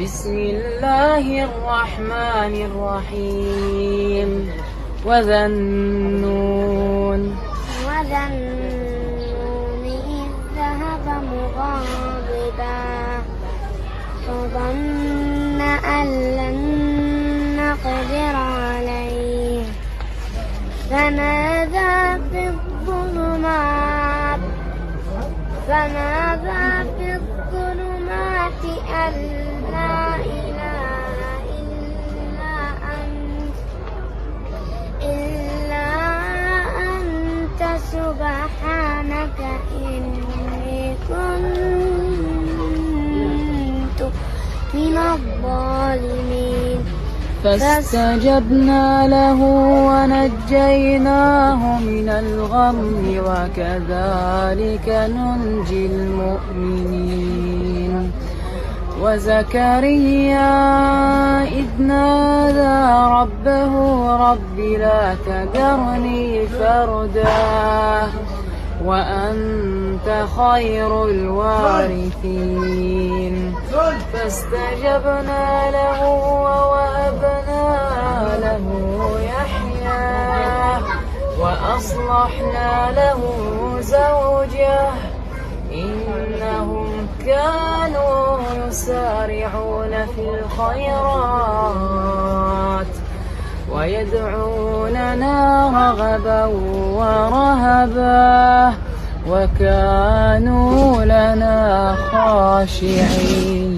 بسم الله الرحمن الرحيم وذا النون إذ ذهب مغاضبا فظن أن لن نقدر عليه فنادى في الظلمات أن لا إله إلا أنت سبحانك إني كنت من الظالمين. فاستجبنا له ونجيناه من الغم وكذلك ننجي المؤمنين. وزكريا إذ نادى ربه رب لا تذرني فردا وأنت خير الوارثين. فاستجبنا له ووهبنا له يحيى وأصلحنا له زوجه إنهم كانوا يسارعون في الخيرات ويدعوننا رغبا ورهبا وكانوا لنا خاشعين.